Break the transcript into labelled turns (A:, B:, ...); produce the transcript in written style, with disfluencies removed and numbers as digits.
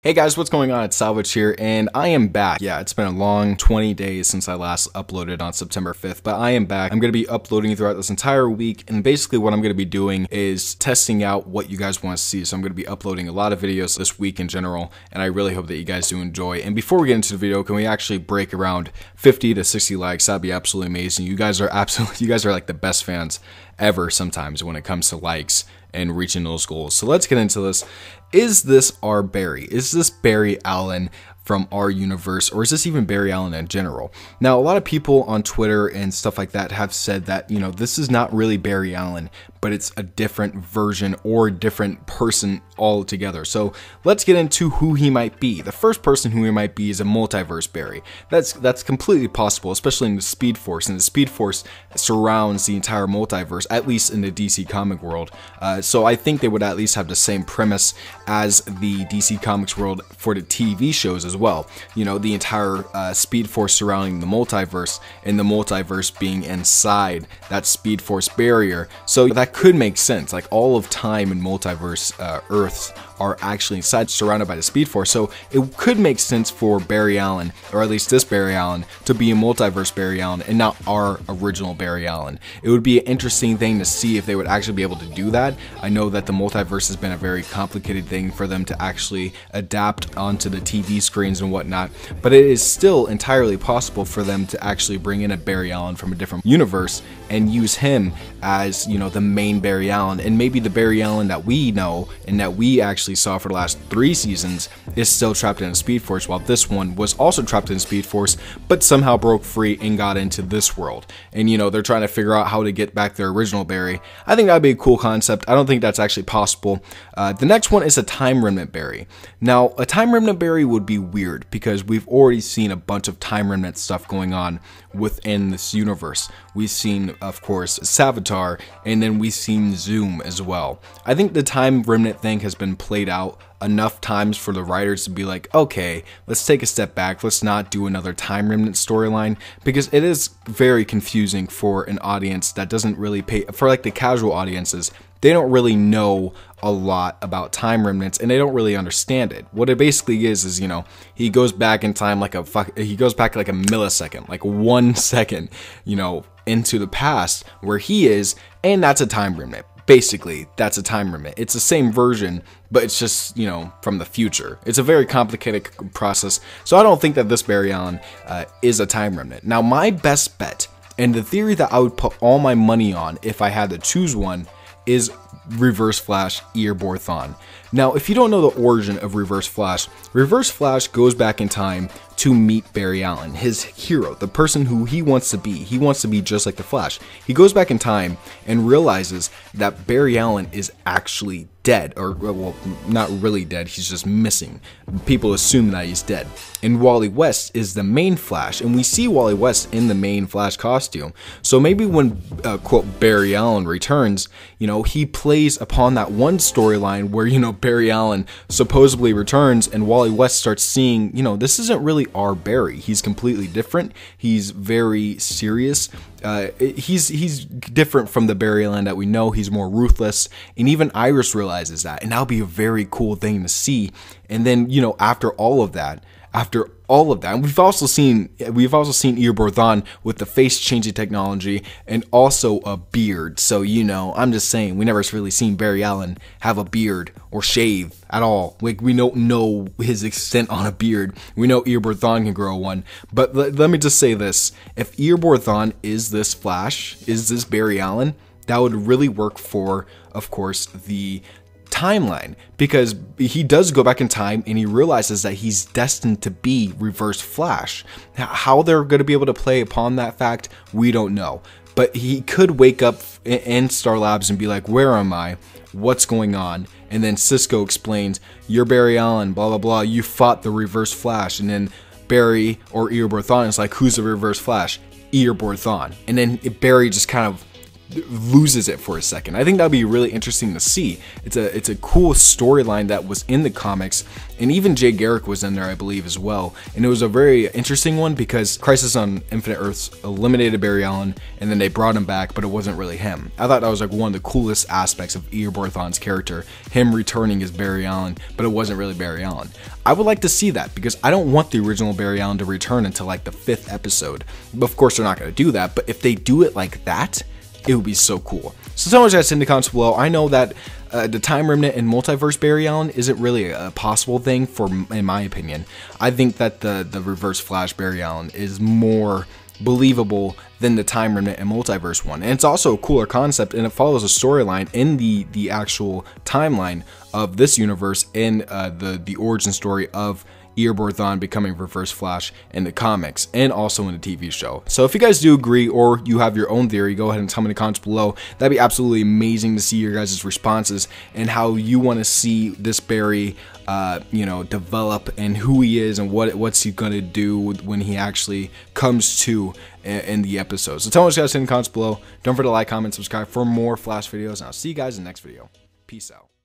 A: Hey guys, what's going on? It's Salvage here, and I am back. Yeah, it's been a long 20 days since I last uploaded on September 5th, but I am back. I'm going to be uploading throughout this entire week, and basically what I'm going to be doing is testing out what you guys want to see. So I'm going to be uploading a lot of videos this week in general, and I really hope that you guys do enjoy. And before we get into the video, can we actually break around 50 to 60 likes? That'd be absolutely amazing. You guys are like the best fans ever sometimes when it comes to likes and reaching those goals. So let's get into this. Is this our Barry? Is this Barry Allen from our universe, or is this even Barry Allen in general? Now, a lot of people on Twitter and stuff like that have said that, you know, this is not really Barry Allen, but it's a different version or different person altogether. So let's get into who he might be. The first person who he might be is a multiverse Barry. That's completely possible, especially in the Speed Force, and the Speed Force surrounds the entire multiverse, at least in the DC comic world. So I think they would at least have the same premise as the DC Comics world for the TV shows as well. You know, the entire Speed Force surrounding the multiverse, and the multiverse being inside that Speed Force barrier. So that could make sense. Like, all of time and multiverse Earths are actually inside, surrounded by the Speed Force. So it could make sense for Barry Allen, or at least this Barry Allen, to be a multiverse Barry Allen and not our original Barry Allen. It would be an interesting thing to see if they would actually be able to do that. I know that the multiverse has been a very complicated thing for them to actually adapt onto the TV screens and whatnot, but it is still entirely possible for them to actually bring in a Barry Allen from a different universe and use him as, you know, the main Barry Allen. And maybe the Barry Allen that we know and that we actually saw for the last 3 seasons is still trapped in a Speed Force, while this one was also trapped in Speed Force but somehow broke free and got into this world. And, you know, they're trying to figure out how to get back their original Barry. I think that'd be a cool concept. I don't think that's actually possible. The next one is a Time Remnant Barry. Now, a Time Remnant Barry would be weird because we've already seen a bunch of Time Remnant stuff going on within this universe. We've seen, of course, Savitar, and then we've seen Zoom as well. I think the Time Remnant thing has been played out enough times for the writers to be like, okay, let's take a step back, let's not do another Time Remnant storyline, because it is very confusing for an audience that doesn't really pay, for like the casual audiences. They don't really know a lot about Time Remnants, and they don't really understand it. What it basically is, you know, he goes back in time like he goes back like a millisecond, like 1 second, you know, into the past where he is, and that's a Time Remnant. Basically, that's a Time Remnant. It's the same version, but it's just, you know, from the future. It's a very complicated process, so I don't think that this Barry Allen is a Time Remnant. Now, my best bet, and the theory that I would put all my money on if I had to choose one, is Reverse Flash Earborthon. Now, if you don't know the origin of Reverse Flash goes back in time to meet Barry Allen, his hero, the person who he wants to be. He wants to be just like the Flash. He goes back in time and realizes that Barry Allen is actually dead, or, well, not really dead, he's just missing. People assume that he's dead. And Wally West is the main Flash, and we see Wally West in the main Flash costume. So maybe when, quote, Barry Allen returns, you know, he plays upon that one storyline where, you know, Barry Allen supposedly returns and Wally West starts seeing, you know, this isn't really our Barry. He's completely different. He's very serious. He's different from the Barry Allen that we know. He's more ruthless, and even Iris realizes that, and that'll be a very cool thing to see. And then, you know, after all of that, and we've also seen Earborthon with the face changing technology and also a beard. So, you know, I'm just saying, we never really seen Barry Allen have a beard or shave at all. Like, we don't know his extent on a beard. We know Earborthon can grow one, but let me just say this: if Earborthon is this Flash, is this Barry Allen, that would really work for, of course, the timeline, because he does go back in time and he realizes that he's destined to be Reverse Flash. How they're going to be able to play upon that fact, we don't know. But he could wake up in Star Labs and be like, where am I? What's going on? And then Cisco explains, you're Barry Allen, blah, blah, blah. You fought the Reverse Flash. And then Barry or Earborthon is like, who's the Reverse Flash? Earborthon. And then Barry just kind of loses it for a second. I think that'd be really interesting to see. It's a cool storyline that was in the comics, and even Jay Garrick was in there, I believe, as well. And it was a very interesting one because Crisis on Infinite Earths eliminated Barry Allen, and then they brought him back, but it wasn't really him. I thought that was like one of the coolest aspects of Eobard Thawne's character, him returning as Barry Allen, but it wasn't really Barry Allen. I would like to see that because I don't want the original Barry Allen to return until like the 5th episode. But of course, they're not going to do that. But if they do it like that, it would be so cool. So tell me what you guys in the comments below. I know that the Time Remnant and Multiverse Barry Allen isn't really a possible thing in my opinion. I think that the Reverse Flash Barry Allen is more believable than the Time Remnant and Multiverse one. And it's also a cooler concept, and it follows a storyline in the actual timeline of this universe in the origin story of Eobard Thawne becoming Reverse Flash in the comics and also in the TV show. So if you guys do agree or you have your own theory, go ahead and tell me in the comments below. That'd be absolutely amazing to see your guys' responses and how you want to see this Barry develop and who he is and what's he gonna do when he actually comes to in the episode. So tell me what you guys in the comments below. Don't forget to like, comment, subscribe for more Flash videos, and I'll see you guys in the next video. Peace out.